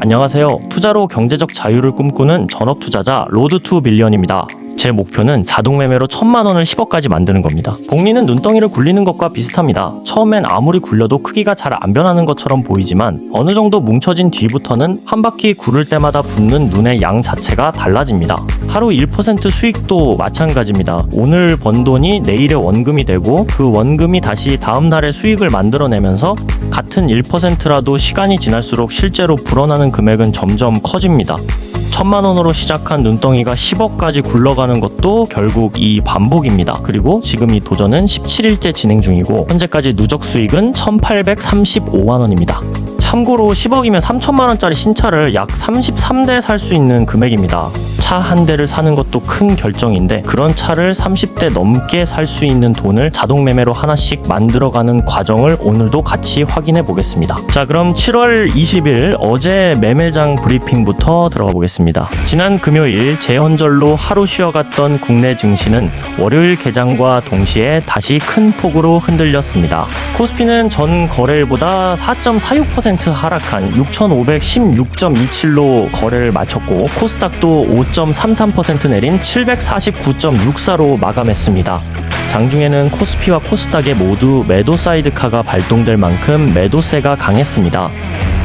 안녕하세요. 투자로 경제적 자유를 꿈꾸는 전업 투자자 로드 투 빌리언입니다. 제 목표는 자동 매매로 1000만 원을 10억까지 만드는 겁니다. 복리는 눈덩이를 굴리는 것과 비슷합니다. 처음엔 아무리 굴려도 크기가 잘 안 변하는 것처럼 보이지만 어느 정도 뭉쳐진 뒤부터는 한 바퀴 구를 때마다 붙는 눈의 양 자체가 달라집니다. 하루 1% 수익도 마찬가지입니다. 오늘 번 돈이 내일의 원금이 되고 그 원금이 다시 다음 날의 수익을 만들어내면서 같은 1%라도 시간이 지날수록 실제로 불어나는 금액은 점점 커집니다. 1000만 원으로 시작한 눈덩이가 10억까지 굴러가는 것도 결국 이 반복입니다. 그리고 지금 이 도전은 17일째 진행 중이고 현재까지 누적 수익은 1835만 원입니다. 참고로 10억이면 3천만 원짜리 신차를 약 33대 살 수 있는 금액입니다. 차 한 대를 사는 것도 큰 결정인데 그런 차를 30대 넘게 살 수 있는 돈을 자동 매매로 하나씩 만들어가는 과정을 오늘도 같이 확인해 보겠습니다. 자, 그럼 7월 20일 어제 매매장 브리핑부터 들어가 보겠습니다. 지난 금요일 재헌절로 하루 쉬어갔던 국내 증시는 월요일 개장과 동시에 다시 큰 폭으로 흔들렸습니다. 코스피는 전 거래일보다 4.46% 하락한 6,516.27로 거래를 마쳤고 코스닥도 5.33% 내린 749.64로 마감했습니다. 장중에는 코스피와 코스닥에 모두 매도 사이드카가 발동될 만큼 매도세가 강했습니다.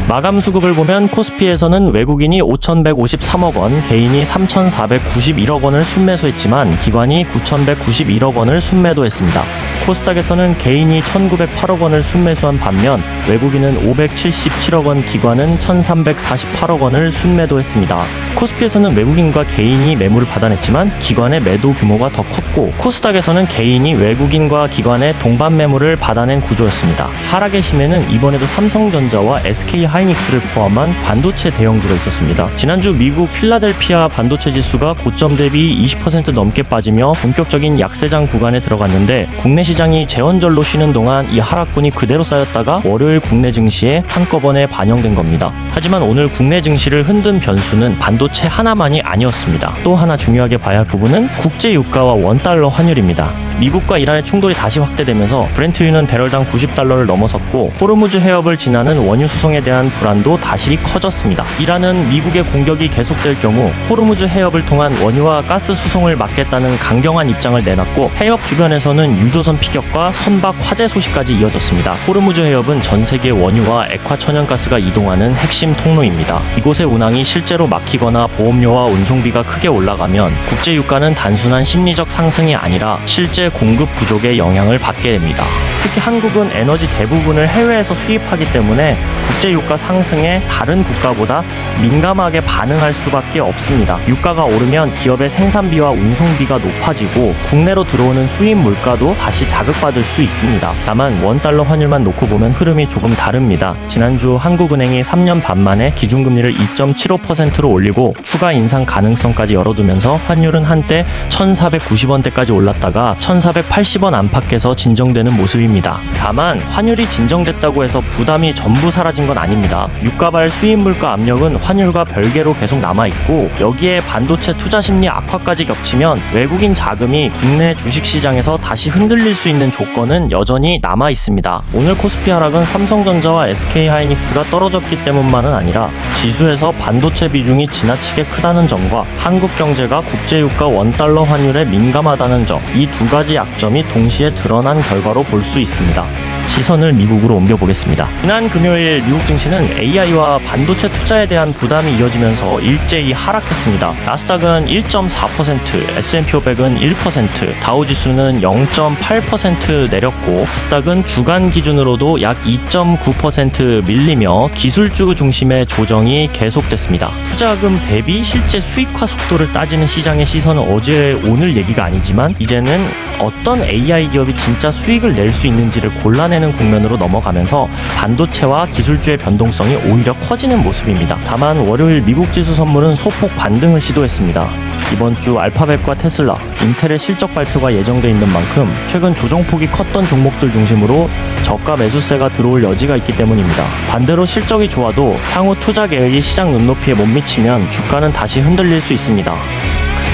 마감 수급을 보면 코스피에서는 외국인이 5,153억 원, 개인이 3,491억 원을 순매수했지만 기관이 9,191억 원을 순매도했습니다. 코스닥에서는 개인이 1,908억 원을 순매수한 반면 외국인은 577억 원, 기관은 1,348억 원을 순매도했습니다. 코스피에서는 외국인과 개인이 매물을 받아냈지만 기관의 매도 규모가 더 컸고 코스닥에서는 개인이 외국인과 기관의 동반 매물을 받아낸 구조였습니다. 하락의 심에는 이번에도 삼성전자와 SK하이닉스를 포함한 반도체 대형주가 있었습니다. 지난주 미국 필라델피아 반도체 지수가 고점 대비 20% 넘게 빠지며 본격적인 약세장 구간에 들어갔는데 국내 시장이 재헌절로 쉬는 동안 이 하락분이 그대로 쌓였다가 월요일 국내 증시에 한꺼번에 반영된 겁니다. 하지만 오늘 국내 증시를 흔든 변수는 반도체 하나만이 아니었습니다. 또 하나 중요하게 봐야 할 부분은 국제 유가와 원달러 환율입니다. 미국과 이란의 충돌이 다시 확대되면서 브렌트유는 배럴당 90달러를 넘어섰고 호르무즈 해협을 지나는 원유 수송에 대한 불안도 다시 커졌습니다. 이란은 미국의 공격이 계속될 경우 호르무즈 해협을 통한 원유와 가스 수송을 막겠다는 강경한 입장을 내놨고 해협 주변에서는 유조선 피격과 선박 화재 소식까지 이어졌습니다. 호르무즈 해협은 전 세계 원유와 액화 천연가스가 이동하는 핵심 통로입니다. 이곳의 운항이 실제로 막히거나 보험료와 운송비가 크게 올라가면 국제 유가는 단순한 심리적 상승이 아니라 실제 공급 부족에 영향을 받게 됩니다. 특히 한국은 에너지 대부분을 해외에서 수입하기 때문에 국제 유가 상승에 다른 국가보다 민감하게 반응할 수밖에 없습니다. 유가가 오르면 기업의 생산비와 운송비가 높아지고 국내로 들어오는 수입 물가도 다시 자극받을 수 있습니다. 다만 원달러 환율만 놓고 보면 흐름이 조금 다릅니다. 지난주 한국은행이 3년 반 만에 기준금리를 2.75%로 올리고 추가 인상 가능성까지 열어두면서 환율은 한때 1,490원대까지 올랐다가 1,480원 안팎에서 진정되는 모습입니다. 다만 환율이 진정됐다고 해서 부담이 전부 사라진 건 아닙니다. 유가발 수입 물가 압력은 환율과 별개로 계속 남아있고 여기에 반도체 투자 심리 악화까지 겹치면 외국인 자금이 국내 주식시장에서 다시 흔들릴 수 있는 조건은 여전히 남아있습니다. 오늘 코스피 하락은 삼성전자와 SK하이닉스가 떨어졌기 때문만은 아니라 지수에서 반도체 비중이 지나치게 크다는 점과 한국 경제가 국제유가 원달러 환율에 민감하다는 점, 이 두 가지 약점이 동시에 드러난 결과로 볼 수 있습니다. 시선을 미국으로 옮겨보겠습니다. 지난 금요일 미국 증시는 AI와 반도체 투자에 대한 부담이 이어지면서 일제히 하락했습니다. 나스닥은 1.4%, S&P 500은 1%, 다우지수는 0.8% 내렸고 코스닥은 주간 기준으로도 약 2.9% 밀리며 기술주 중심의 조정이 계속됐습니다. 투자금 대비 실제 수익화 속도를 따지는 시장의 시선은 어제 오늘 얘기가 아니지만 이제는 어떤 AI 기업이 진짜 수익을 낼 수 있는지를 골라내는 국면으로 넘어가면서 반도체와 기술주의 변동성이 오히려 커지는 모습입니다. 다만 월요일 미국 지수 선물은 소폭 반등을 시도했습니다. 이번 주 알파벳과 테슬라, 인텔의 실적 발표가 예정돼 있는 만큼 최근 조정폭이 컸던 종목들 중심으로 저가 매수세가 들어올 여지가 있기 때문입니다. 반대로 실적이 좋아도 향후 투자 계획이 시장 눈높이에 못 미치면 주가는 다시 흔들릴 수 있습니다.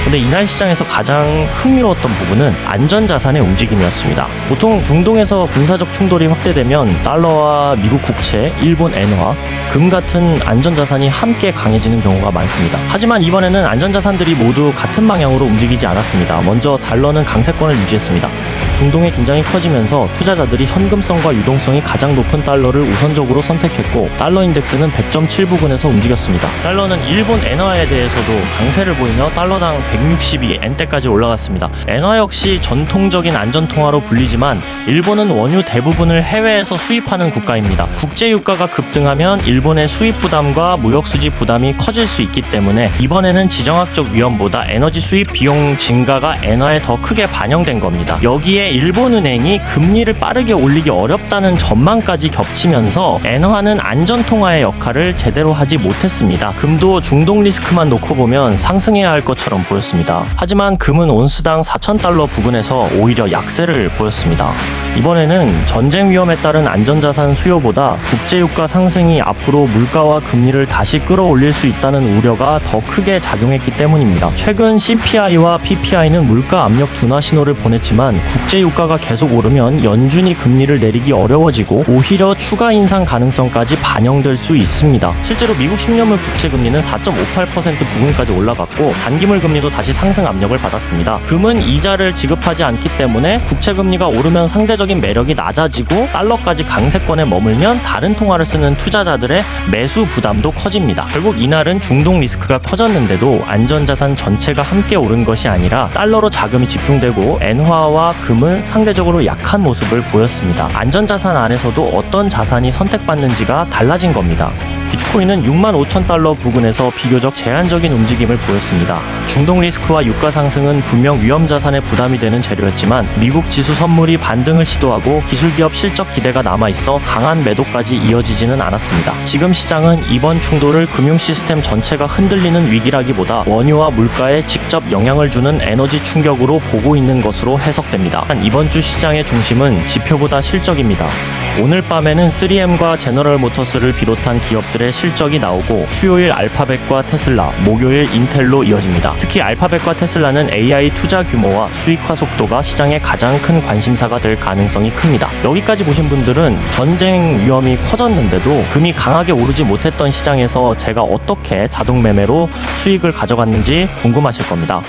근데 이날 시장에서 가장 흥미로웠던 부분은 안전자산의 움직임이었습니다. 보통 중동에서 군사적 충돌이 확대되면 달러와 미국 국채, 일본 엔화, 금 같은 안전자산이 함께 강해지는 경우가 많습니다. 하지만 이번에는 안전자산들이 모두 같은 방향으로 움직이지 않았습니다. 먼저 달러는 강세권을 유지했습니다. 중동의 긴장이 커지면서 투자자들이 현금성과 유동성이 가장 높은 달러를 우선적으로 선택했고 달러 인덱스는 100.7 부근에서 움직였습니다. 달러는 일본 엔화에 대해서도 강세를 보이며 달러당 162엔대까지 올라갔습니다. 엔화 역시 전통적인 안전통화로 불리지만 일본은 원유 대부분을 해외에서 수입하는 국가입니다. 국제유가가 급등하면 일본의 수입 부담과 무역 수지 부담이 커질 수 있기 때문에 이번에는 지정학적 위험보다 에너지 수입 비용 증가가 엔화에 더 크게 반영된 겁니다. 여기에 일본은행이 금리를 빠르게 올리기 어렵다는 전망까지 겹치면서 엔화는 안전통화의 역할을 제대로 하지 못했습니다. 금도 중동 리스크만 놓고 보면 상승해야 할 것처럼 보였습니다. 하지만 금은 온스당 4,000달러 부근에서 오히려 약세를 보였습니다. 이번에는 전쟁 위험에 따른 안전자산 수요보다 국제유가 상승이 앞으로 물가와 금리를 다시 끌어올릴 수 있다는 우려가 더 크게 작용했기 때문입니다. 최근 CPI와 PPI는 물가 압력 둔화 신호를 보냈지만 국제유가가 계속 오르면 연준이 금리를 내리기 어려워지고 오히려 추가 인상 가능성까지 반영될 수 있습니다. 실제로 미국 10년물 국채금리는 4.58% 부근까지 올라갔고 단기물 금리도 다시 상승 압력을 받았습니다. 금은 이자를 지급하지 않기 때문에 국채금리가 오르면 상대적인 매력이 낮아지고 달러까지 강세권에 머물면 다른 통화를 쓰는 투자자들의 매수 부담도 커집니다. 결국 이날은 중동 리스크가 커졌는데도 안전자산 전체가 함께 오른 것이 아니라 달러로 자금이 집중되고 엔화와 금은 상대적으로 약한 모습을 보였습니다. 안전자산 안에서도 어떤 자산이 선택받는지가 달라진 겁니다. 비트코인은 65,000달러 부근에서 비교적 제한적인 움직임을 보였습니다. 중동 리스크와 유가 상승은 분명 위험 자산에 부담이 되는 재료였지만 미국 지수 선물이 반등을 시도하고 기술기업 실적 기대가 남아있어 강한 매도까지 이어지지는 않았습니다. 지금 시장은 이번 충돌을 금융 시스템 전체가 흔들리는 위기라기보다 원유와 물가에 직접 영향을 주는 에너지 충격으로 보고 있는 것으로 해석됩니다. 이번 주 시장의 중심은 지표보다 실적입니다. 오늘 밤에는 3M과 제너럴 모터스를 비롯한 기업들의 실적이 나오고 수요일 알파벳과 테슬라, 목요일 인텔로 이어집니다. 특히 알파벳과 테슬라는 AI 투자 규모와 수익화 속도가 시장의 가장 큰 관심사가 될 가능성이 큽니다. 여기까지 보신 분들은 전쟁 위험이 커졌는데도 금이 강하게 오르지 못했던 시장에서 제가 어떻게 자동 매매로 수익을 가져갔는지 궁금하실 겁니다.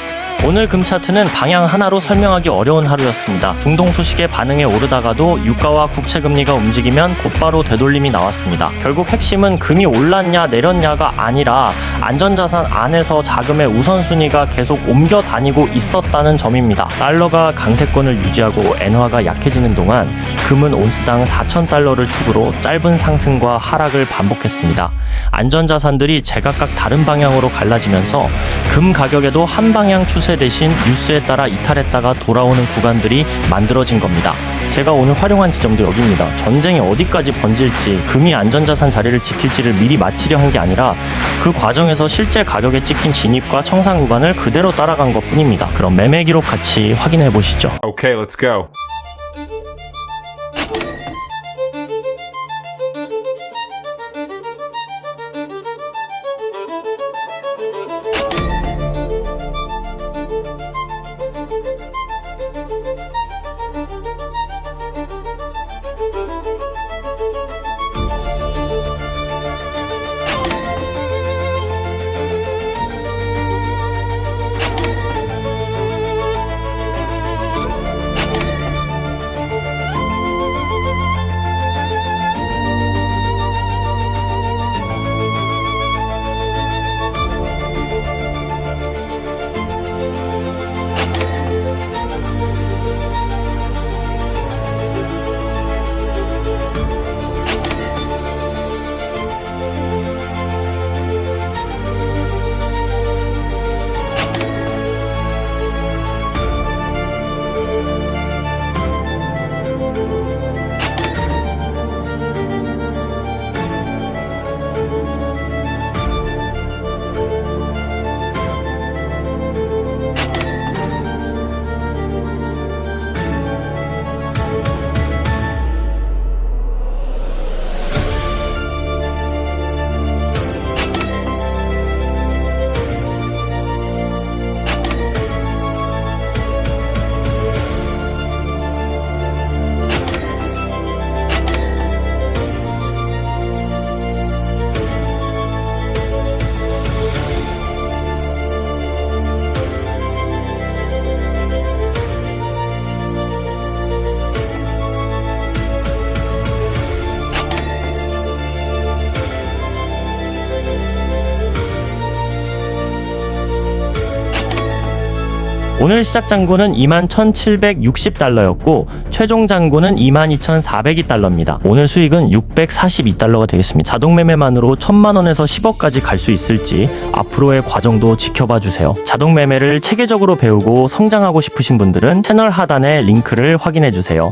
오늘 금 차트는 방향 하나로 설명하기 어려운 하루였습니다. 중동 소식에 반응해 오르다가도 유가와 국채 금리가 움직이면 곧바로 되돌림이 나왔습니다. 결국 핵심은 금이 올랐냐 내렸냐가 아니라 안전자산 안에서 자금의 우선순위가 계속 옮겨 다니고 있었다는 점입니다. 달러가 강세권을 유지하고 엔화가 약해지는 동안 금은 온스당 4,000달러를 축으로 짧은 상승과 하락을 반복했습니다. 안전자산들이 제각각 다른 방향으로 갈라지면서 금 가격에도 한 방향 추세 대신 뉴스에 따라 이탈했다가 돌아오는 구간들이 만들어진 겁니다. 제가 오늘 활용한 지점도 여기입니다. 전쟁이 어디까지 번질지 금이 안전자산 자리를 지킬지를 미리 맞히려 한 게 아니라 그 과정에서 실제 가격에 찍힌 진입과 청산 구간을 그대로 따라간 것 뿐입니다. 그럼 매매 기록 같이 확인해 보시죠. Okay, let's go. 오늘 시작 잔고는 21,760달러였고 최종 잔고는 22,402달러입니다. 오늘 수익은 642달러가 되겠습니다. 자동 매매만으로 1,000만원에서 10억까지 갈 수 있을지 앞으로의 과정도 지켜봐 주세요. 자동 매매를 체계적으로 배우고 성장하고 싶으신 분들은 채널 하단의 링크를 확인해 주세요.